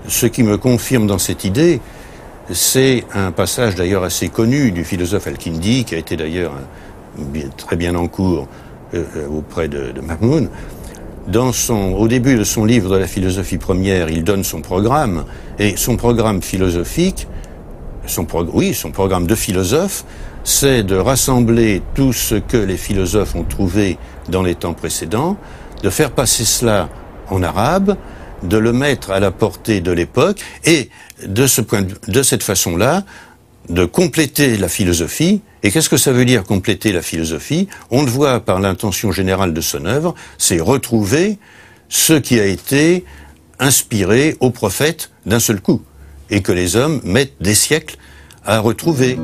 Ce qui me confirme dans cette idée, c'est un passage d'ailleurs assez connu du philosophe Al-Kindi, qui a été d'ailleurs très bien en cours auprès de Mahmoud. Au début de son livre de la philosophie première, il donne son programme, et son programme philosophique, son programme de philosophe, c'est de rassembler tout ce que les philosophes ont trouvé dans les temps précédents, de faire passer cela en arabe, de le mettre à la portée de l'époque, et de cette façon-là, de compléter la philosophie. Et qu'est-ce que ça veut dire compléter la philosophie? On le voit par l'intention générale de son œuvre, c'est retrouver ce qui a été inspiré aux prophètes d'un seul coup, et que les hommes mettent des siècles à retrouver.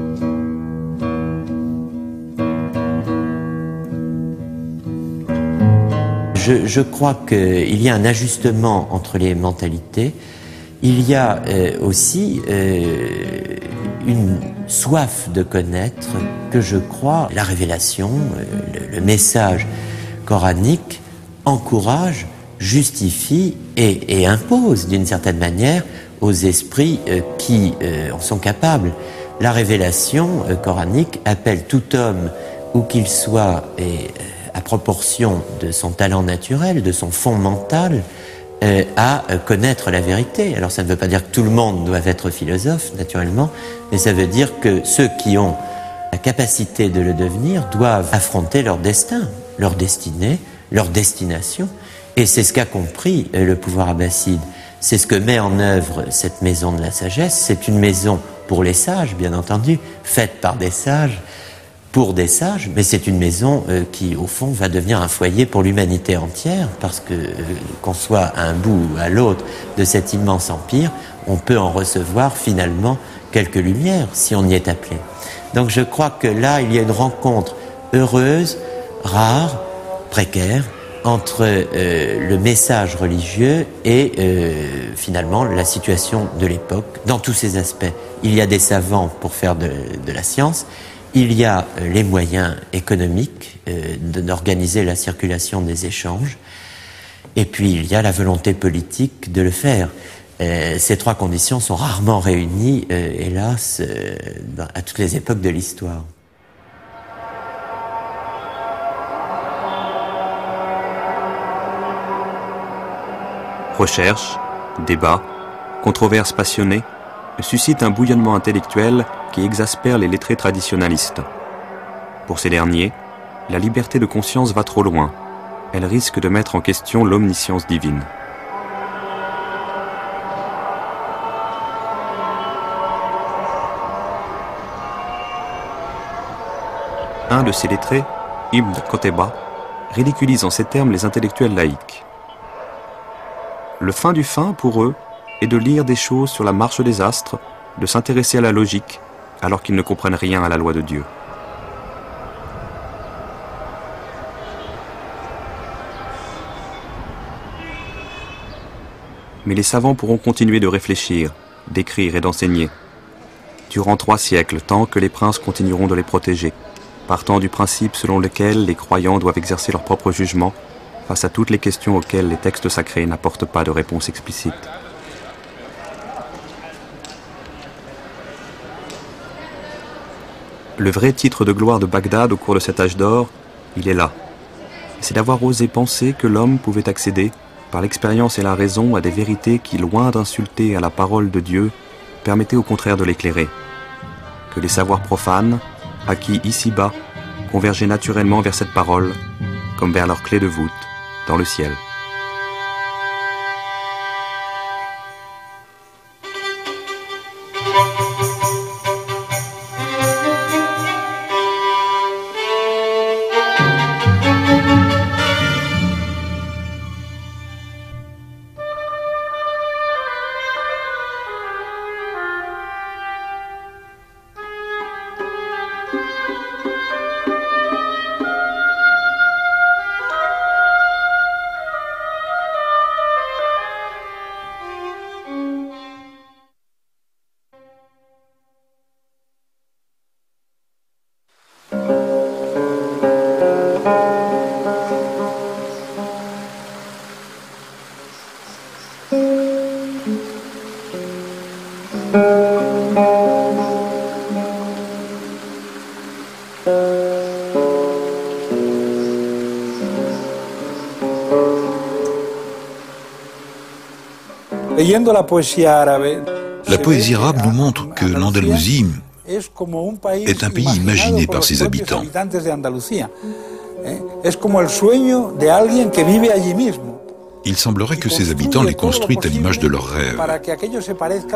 Je crois qu'il y a un ajustement entre les mentalités. Il y a aussi une soif de connaître que je crois la révélation, le message coranique encourage, justifie et impose d'une certaine manière aux esprits qui en sont capables. La révélation coranique appelle tout homme, où qu'il soit, à proportion de son talent naturel, de son fond mental, à connaître la vérité. Alors ça ne veut pas dire que tout le monde doit être philosophe, naturellement, mais ça veut dire que ceux qui ont la capacité de le devenir doivent affronter leur destin, leur destinée, leur destination. Et c'est ce qu'a compris le pouvoir abbasside. C'est ce que met en œuvre cette maison de la sagesse. C'est une maison pour les sages, bien entendu, faite par des sages, pour des sages, mais c'est une maison qui, au fond, va devenir un foyer pour l'humanité entière, parce que, qu'on soit à un bout ou à l'autre de cet immense empire, on peut en recevoir finalement quelques lumières, si on y est appelé. Donc je crois que là, il y a une rencontre heureuse, rare, précaire, entre le message religieux et finalement la situation de l'époque, dans tous ses aspects. Il y a des savants pour faire de la science. Il y a les moyens économiques d'organiser la circulation des échanges, et puis il y a la volonté politique de le faire. Ces trois conditions sont rarement réunies, hélas, à toutes les époques de l'histoire. Recherche, débat, controverses passionnées suscitent un bouillonnement intellectuel qui exaspère les lettrés traditionalistes. Pour ces derniers, la liberté de conscience va trop loin. Elle risque de mettre en question l'omniscience divine. Un de ces lettrés, Ibn Qutayba, ridiculise en ces termes les intellectuels laïcs. Le fin du fin, pour eux, est de lire des choses sur la marche des astres, de s'intéresser à la logique, alors qu'ils ne comprennent rien à la loi de Dieu. Mais les savants pourront continuer de réfléchir, d'écrire et d'enseigner, durant 3 siècles, tant que les princes continueront de les protéger, partant du principe selon lequel les croyants doivent exercer leur propre jugement face à toutes les questions auxquelles les textes sacrés n'apportent pas de réponse explicite. Le vrai titre de gloire de Bagdad au cours de cet âge d'or, il est là. C'est d'avoir osé penser que l'homme pouvait accéder, par l'expérience et la raison, à des vérités qui, loin d'insulter à la parole de Dieu, permettaient au contraire de l'éclairer. Que les savoirs profanes, acquis ici-bas, convergeaient naturellement vers cette parole, comme vers leur clé de voûte, dans le ciel. La poésie arabe nous montre que l'Andalousie est un pays imaginé par ses habitants. Il semblerait que ces habitants les construisent à l'image de leurs rêves.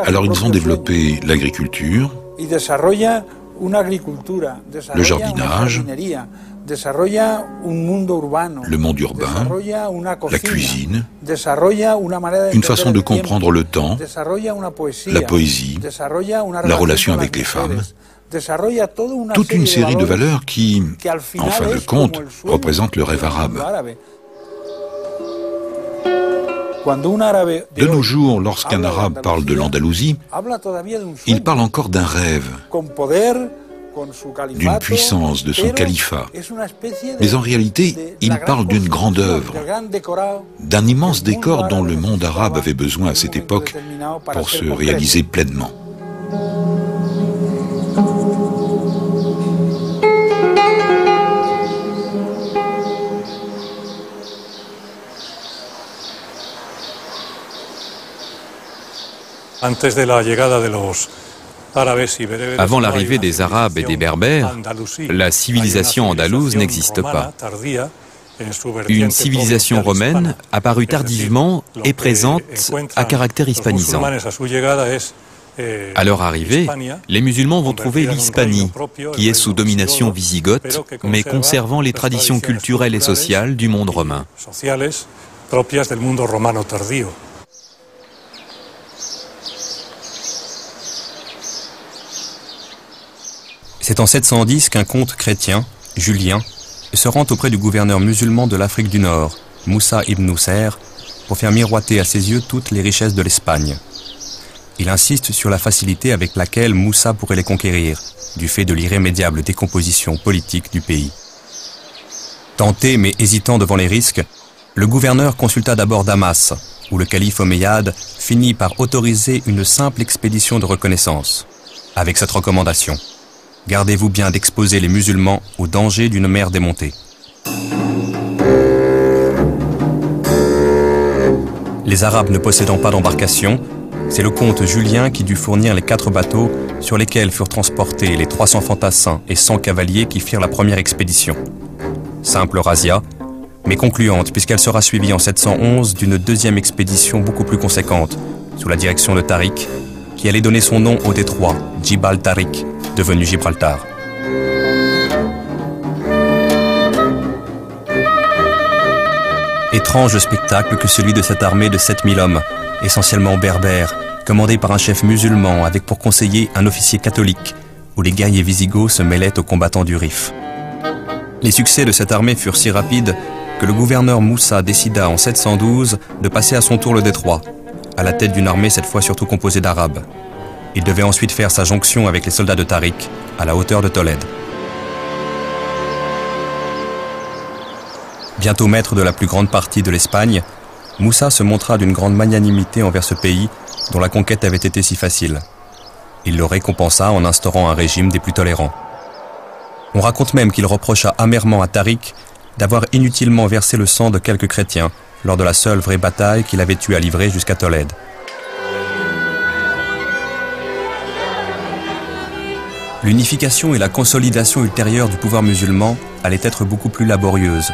Alors ils ont développé l'agriculture, le jardinage, le monde urbain, la cuisine, une façon de comprendre le temps, la poésie, la relation avec les femmes, toute une série de valeurs qui, en fin de compte, représentent le rêve arabe. De nos jours, lorsqu'un arabe parle de l'Andalousie, il parle encore d'un rêve, d'une puissance, de son califat. Mais en réalité, il parle d'une grande œuvre, d'un immense décor dont le monde arabe avait besoin à cette époque pour se réaliser pleinement. Avant l'arrivée des Arabes et des Berbères, la civilisation andalouse n'existe pas. Une civilisation romaine, apparue tardivement, est présente à caractère hispanisant. À leur arrivée, les musulmans vont trouver l'Hispanie, qui est sous domination wisigoth, mais conservant les traditions culturelles et sociales du monde romain. C'est en 710 qu'un comte chrétien, Julien, se rend auprès du gouverneur musulman de l'Afrique du Nord, Moussa ibn Nusayr, pour faire miroiter à ses yeux toutes les richesses de l'Espagne. Il insiste sur la facilité avec laquelle Moussa pourrait les conquérir, du fait de l'irrémédiable décomposition politique du pays. Tenté mais hésitant devant les risques, le gouverneur consulta d'abord Damas, où le calife omeyyade finit par autoriser une simple expédition de reconnaissance, avec cette recommandation: gardez-vous bien d'exposer les musulmans au danger d'une mer démontée. Les Arabes ne possédant pas d'embarcation, c'est le comte Julien qui dut fournir les 4 bateaux sur lesquels furent transportés les 300 fantassins et 100 cavaliers qui firent la première expédition. Simple razzia, mais concluante puisqu'elle sera suivie en 711 d'une deuxième expédition beaucoup plus conséquente, sous la direction de Tariq, qui allait donner son nom au détroit, Djibal Tariq, devenu Gibraltar. Étrange spectacle que celui de cette armée de 7000 hommes, essentiellement berbères, commandée par un chef musulman avec pour conseiller un officier catholique, où les guerriers wisigoths se mêlaient aux combattants du Rif. Les succès de cette armée furent si rapides que le gouverneur Moussa décida en 712 de passer à son tour le détroit, à la tête d'une armée cette fois surtout composée d'Arabes. Il devait ensuite faire sa jonction avec les soldats de Tariq, à la hauteur de Tolède. Bientôt maître de la plus grande partie de l'Espagne, Moussa se montra d'une grande magnanimité envers ce pays dont la conquête avait été si facile. Il le récompensa en instaurant un régime des plus tolérants. On raconte même qu'il reprocha amèrement à Tariq d'avoir inutilement versé le sang de quelques chrétiens lors de la seule vraie bataille qu'il avait eu à livrer jusqu'à Tolède. L'unification et la consolidation ultérieure du pouvoir musulman allaient être beaucoup plus laborieuses.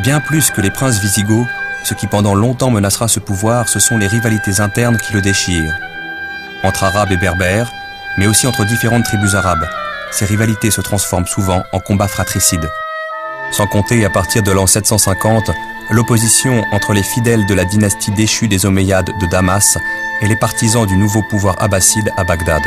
Bien plus que les princes wisigoths, ce qui pendant longtemps menacera ce pouvoir, ce sont les rivalités internes qui le déchirent. Entre Arabes et Berbères, mais aussi entre différentes tribus arabes, ces rivalités se transforment souvent en combats fratricides. Sans compter, à partir de l'an 750, l'opposition entre les fidèles de la dynastie déchue des Omeyyades de Damas et les partisans du nouveau pouvoir abbasside à Bagdad.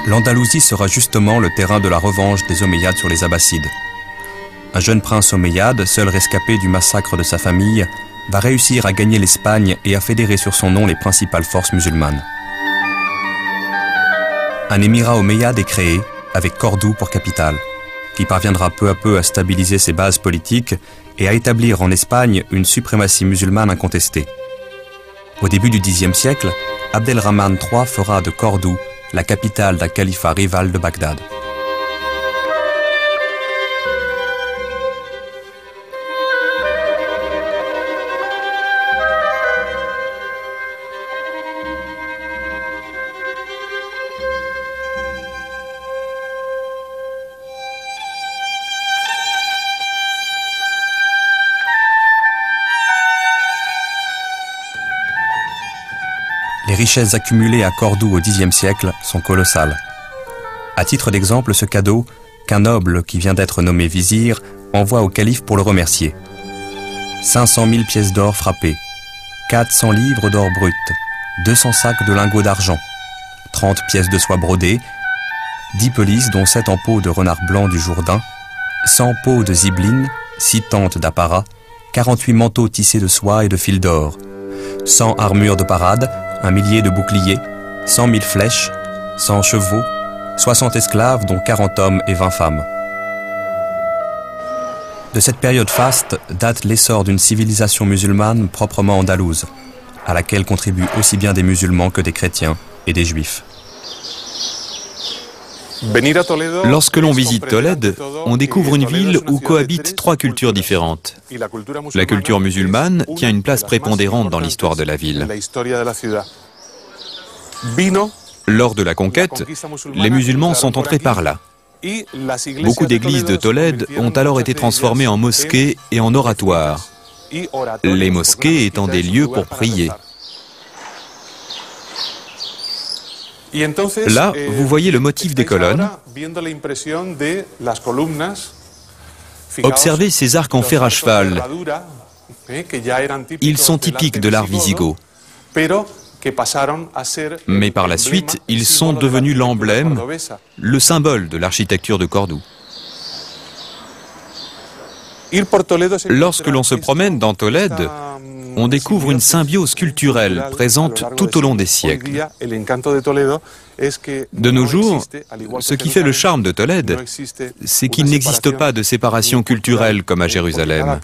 L'Andalousie sera justement le terrain de la revanche des Omeyyades sur les Abbassides. Un jeune prince omeyyade, seul rescapé du massacre de sa famille, va réussir à gagner l'Espagne et à fédérer sur son nom les principales forces musulmanes. Un émirat omeyyade est créé, avec Cordoue pour capitale, qui parviendra peu à peu à stabiliser ses bases politiques et à établir en Espagne une suprématie musulmane incontestée. Au début du Xe siècle, Abdelrahman III fera de Cordoue la capitale d'un califat rival de Bagdad. Les richesses accumulées à Cordoue au Xe siècle sont colossales. À titre d'exemple, ce cadeau qu'un noble qui vient d'être nommé vizir envoie au calife pour le remercier. 500 000 pièces d'or frappées, 400 livres d'or brut, 200 sacs de lingots d'argent, 30 pièces de soie brodée, 10 pelisses dont 7 en peau de renard blanc du Jourdain, 100 peaux de zibeline, 6 tentes d'apparat, 48 manteaux tissés de soie et de fil d'or, 100 armures de parade, 1 millier de boucliers, 100 000 flèches, 100 chevaux, 60 esclaves dont 40 hommes et 20 femmes. De cette période faste date l'essor d'une civilisation musulmane proprement andalouse, à laquelle contribuent aussi bien des musulmans que des chrétiens et des juifs. Lorsque l'on visite Tolède, on découvre une ville où cohabitent 3 cultures différentes. La culture musulmane tient une place prépondérante dans l'histoire de la ville. Lors de la conquête, les musulmans sont entrés par là. Beaucoup d'églises de Tolède ont alors été transformées en mosquées et en oratoires, les mosquées étant des lieux pour prier. Là, vous voyez le motif des colonnes. Observez ces arcs en fer à cheval. Ils sont typiques de l'art wisigoth. Mais par la suite, ils sont devenus l'emblème, le symbole de l'architecture de Cordoue. Lorsque l'on se promène dans Tolède, on découvre une symbiose culturelle présente tout au long des siècles. De nos jours, ce qui fait le charme de Tolède, c'est qu'il n'existe pas de séparation culturelle comme à Jérusalem.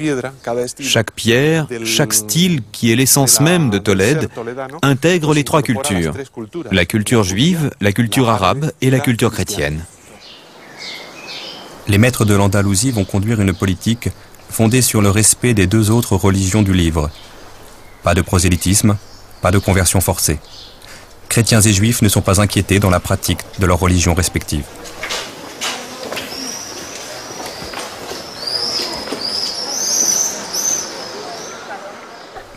Chaque pierre, chaque style, qui est l'essence même de Tolède, intègre les 3 cultures, la culture juive, la culture arabe et la culture chrétienne. Les maîtres de l'Andalousie vont conduire une politique fondée sur le respect des 2 autres religions du livre. Pas de prosélytisme, pas de conversion forcée. Chrétiens et juifs ne sont pas inquiétés dans la pratique de leurs religions respectives.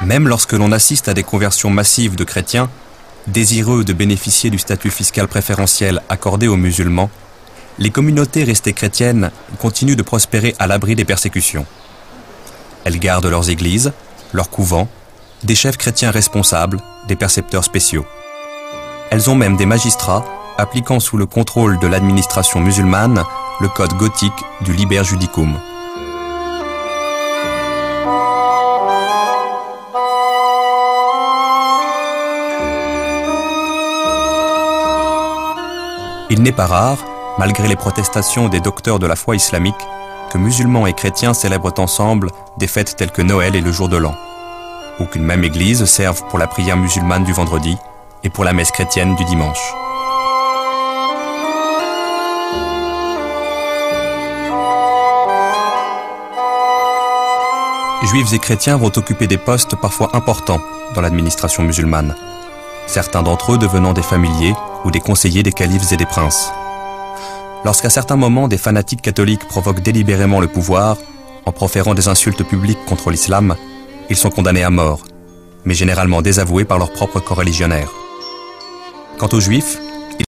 Même lorsque l'on assiste à des conversions massives de chrétiens, désireux de bénéficier du statut fiscal préférentiel accordé aux musulmans, les communautés restées chrétiennes continuent de prospérer à l'abri des persécutions. Elles gardent leurs églises, leurs couvents, des chefs chrétiens responsables, des percepteurs spéciaux. Elles ont même des magistrats appliquant sous le contrôle de l'administration musulmane le code gothique du Liber Judicum. Il n'est pas rare, malgré les protestations des docteurs de la foi islamique, que musulmans et chrétiens célèbrent ensemble des fêtes telles que Noël et le jour de l'an, ou qu'une même église serve pour la prière musulmane du vendredi et pour la messe chrétienne du dimanche. Juifs et chrétiens vont occuper des postes parfois importants dans l'administration musulmane, certains d'entre eux devenant des familiers ou des conseillers des califes et des princes. Lorsqu'à certains moments des fanatiques catholiques provoquent délibérément le pouvoir, en proférant des insultes publiques contre l'islam, ils sont condamnés à mort, mais généralement désavoués par leurs propres coreligionnaires. Quant aux juifs,